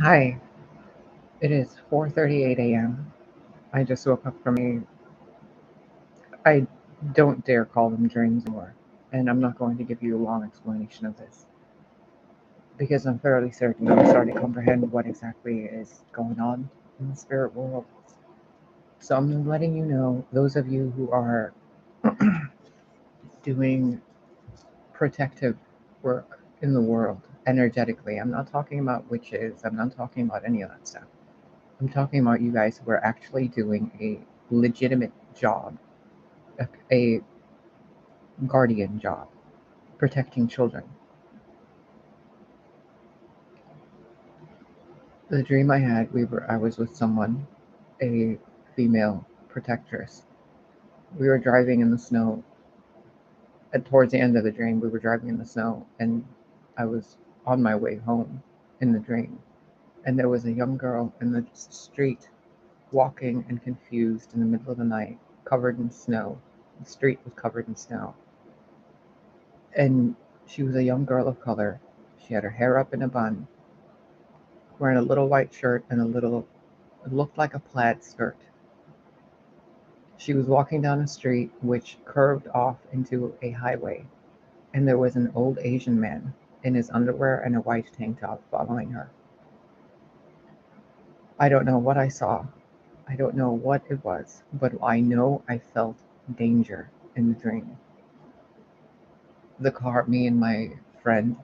Hi, it is 4:38 a.m. I just woke up from I don't dare call them dreams anymore, and I'm not going to give you a long explanation of this because I'm fairly certain I'm starting to comprehend what exactly is going on in the spirit world. So I'm letting you know, those of you who are doing protective work in the world energetically, I'm not talking about witches, I'm not talking about any of that stuff. I'm talking about you guys who are actually doing a legitimate job, a guardian job, protecting children. The dream I had, I was with someone, a female protectress. We were driving in the snow. Towards the end of the dream, we were driving in the snow, and I was on my way home in the dream. And there was a young girl in the street, walking and confused in the middle of the night, covered in snow. The street was covered in snow. And she was a young girl of color. She had her hair up in a bun, wearing a little white shirt and it looked like a plaid skirt. She was walking down a street which curved off into a highway, and there was an old Asian man in his underwear and a white tank top following her. I don't know what I saw. I don't know what it was, but I know I felt danger in the dream. The car me and my friend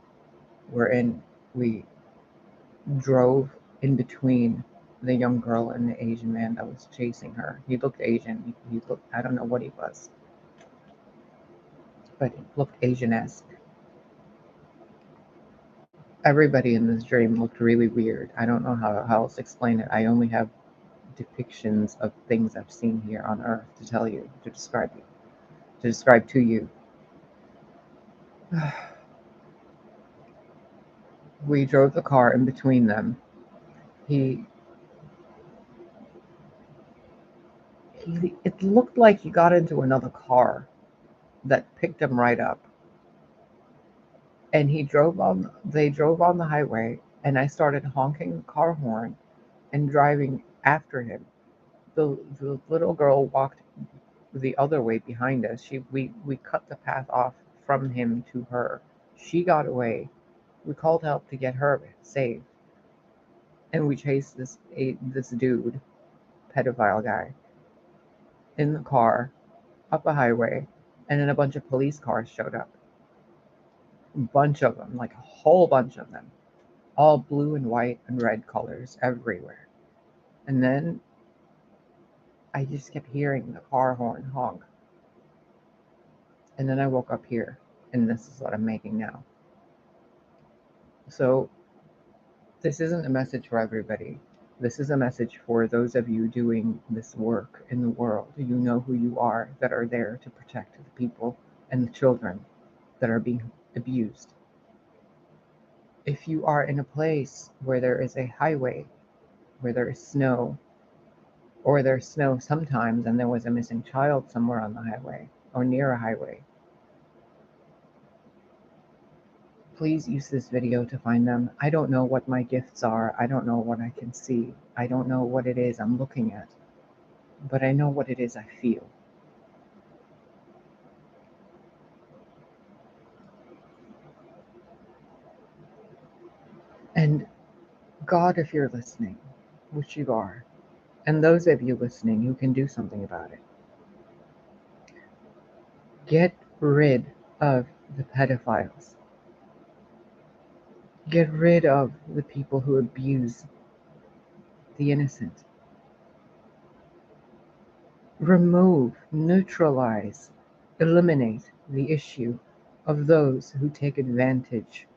were in, we drove in between the young girl and the Asian man that was chasing her. He looked Asian. He looked, I don't know what he was, but it looked Asian-esque. Everybody in this dream looked really weird. I don't know how else to explain it. I only have depictions of things I've seen here on Earth to tell you, to describe you, to describe to you. We drove the car in between them. He, it looked like he got into another car that picked him right up. And they drove on the highway, and I started honking the car horn and driving after him. The little girl walked the other way behind us. We cut the path off from him to her. She got away. We called help to get her saved, and we chased this dude, pedophile guy, in the car up a highway, and then a bunch of police cars showed up. A bunch of them, like a whole bunch of them, all blue and white and red colors everywhere. And then I just kept hearing the car horn honk. And then I woke up here, and this is what I'm making now. So this isn't a message for everybody. This is a message for those of you doing this work in the world. You know who you are, that are there to protect the people and the children that are being abused. If you are in a place where there is a highway, where there is snow, or there's snow sometimes and there was a missing child somewhere on the highway or near a highway, please use this video to find them. I don't know what my gifts are. I don't know what I can see. I don't know what it is I'm looking at, but I know what it is I feel. And God, if you're listening, which you are, and those of you listening who can do something about it, get rid of the pedophiles. Get rid of the people who abuse the innocent. Remove, neutralize, eliminate the issue of those who take advantage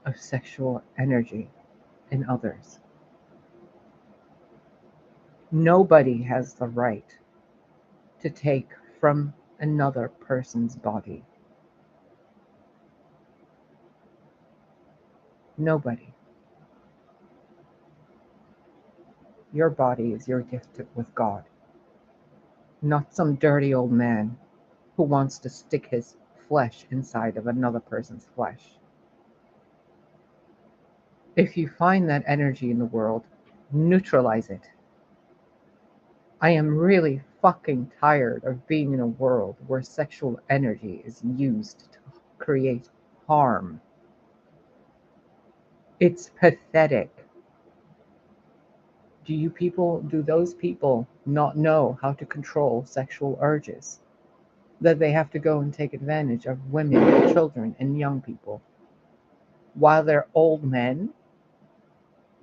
of sexual energy in others. Nobody has the right to take from another person's body. Nobody. Your body is your gift with God, not some dirty old man who wants to stick his flesh inside of another person's flesh. If you find that energy in the world, neutralize it. I am really fucking tired of being in a world where sexual energy is used to create harm. It's pathetic. Do those people not know how to control sexual urges? That they have to go and take advantage of women, children, and young people while they're old men?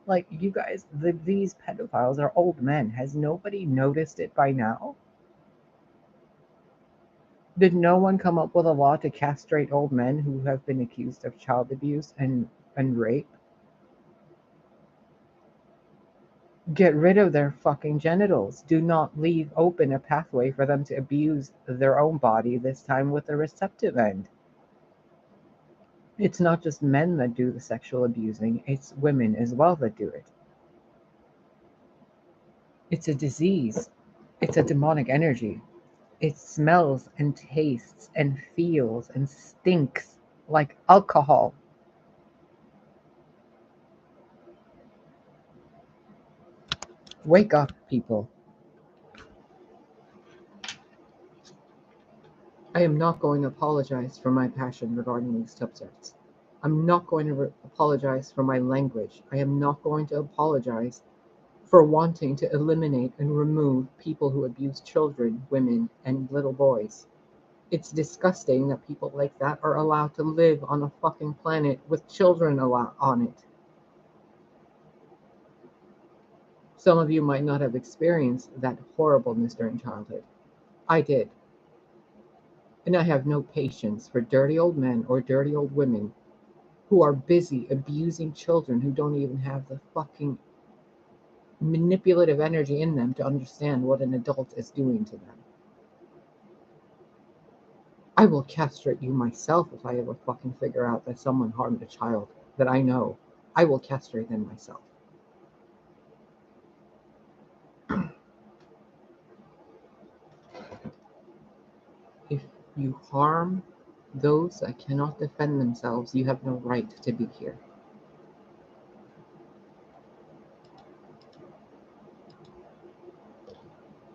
Like, you guys, these pedophiles are old men. Has nobody noticed it by now? Did no one come up with a law to castrate old men who have been accused of child abuse and rape? Get rid of their fucking genitals. Do not leave open a pathway for them to abuse their own body, this time with the receptive end. It's not just men that do the sexual abusing, it's women as well that do it. It's a disease. It's a demonic energy. It smells and tastes and feels and stinks like alcohol. Wake up, people. I am not going to apologize for my passion regarding these subjects. I'm not going to apologize for my language. I am not going to apologize for wanting to eliminate and remove people who abuse children, women, and little boys. It's disgusting that people like that are allowed to live on a fucking planet with children on it. Some of you might not have experienced that horribleness during childhood. I did. And I have no patience for dirty old men or dirty old women who are busy abusing children who don't even have the fucking manipulative energy in them to understand what an adult is doing to them. I will castrate you myself if I ever fucking figure out that someone harmed a child that I know. I will castrate them myself. If you harm those that cannot defend themselves, you have no right to be here.